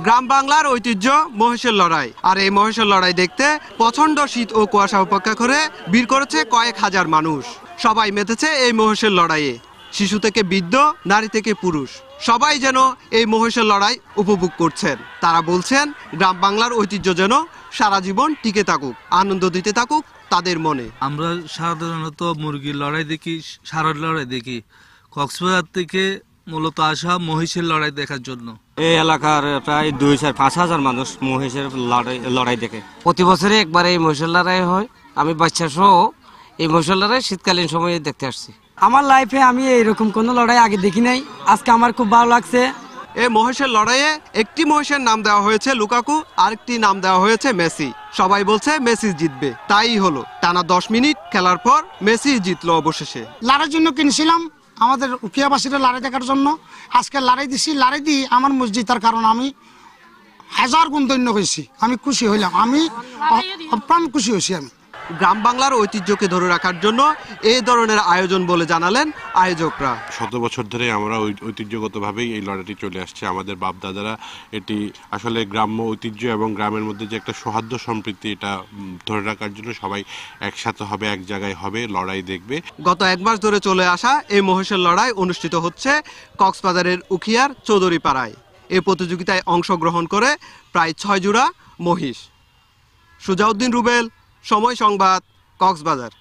গ্রাম বাংলার ঐতিহ্য মহিষের লড়াই। আর এই মহিষের লড়াই দেখতে প্রচন্ড শীত ও কুয়াশা উপেক্ষা করে ভিড় করেছে কয়েক হাজার মানুষ। সবাই মেতেছে এই মহিষের লড়াইয়ে, শিশু থেকে বৃদ্ধ, নারী থেকে পুরুষ, সবাই যেন এই মহিষের লড়াই উপভোগ করছেন। তারা বলছেন গ্রাম বাংলার ঐতিহ্য যেন সারা জীবন টিকে থাকুক, আনন্দ দিতে থাকুক তাদের মনে। আমরা সাধারণত মুরগির লড়াই দেখি, ষাঁড়ের লড়াই দেখি। কক্সবাজার থেকে মূলত আসা মহিষের লড়াই দেখার জন্য। এই এলাকার প্রায় 2,500 মানুষ মহিষের লড়াই দেখে। প্রতি বছরে একবার এই মহিষের লড়াই হয়। আমি বাচ্চা সহ এই মহিষের লড়াই শীতকালীন সময়ে দেখতে আসছি। আমার লাইফে আমি এইরকম কোনো লড়াই আগে দেখি নাই, আজকে আমার খুব ভালো লাগছে। এই মহিষের লড়াইয়ে একটি মহিষের নাম দেওয়া হয়েছে লুকাকু, আরেকটি নাম দেওয়া হয়েছে মেসি। সবাই বলছে মেসি জিতবে, তাই হলো। টানা 10 মিনিট খেলার পর মেসি জিতলো অবশেষে। লড়াইয়ের জন্য কিনছিলাম আমাদের উকিয়াবাসীরা লড়াই দেখার জন্য। আজকে লড়াই দিছি, লড়াই দিয়ে আমার মসজিদের কারণ আমি 1000 গুণ ধন্য হয়েছি। আমি খুশি হইলাম, আমি প্রাণ খুশি হয়েছি। আমি গ্রাম বাংলার ঐতিহ্যকে ধরে রাখার জন্য এই ধরনের আয়োজন বলে জানালেন আয়োজকরা। শত বছর ধরে আমরা ঐতিহ্যগতভাবেই এই লড়াইটি চলে আসছে। আমাদের বাপ দাদারা এটি আসলে গ্রাম্য ঐতিহ্য এবং গ্রামের মধ্যে যে একটা সৌহার্দ্য সম্প্রীতি, এটা ধরে রাখার জন্য সবাই একসাথে হবে, এক জায়গায় হবে, লড়াই দেখবে। গত 1 মাস ধরে চলে আসা এই মহিষের লড়াই অনুষ্ঠিত হচ্ছে কক্সবাজারের উখিয়ার চৌধুরী পাড়ায়। এই প্রতিযোগিতায় অংশগ্রহণ করে প্রায় 6 জোড়া মহিষ। সুজাউদ্দিন রুবেল, সময় সংবাদ, কক্সবাজার।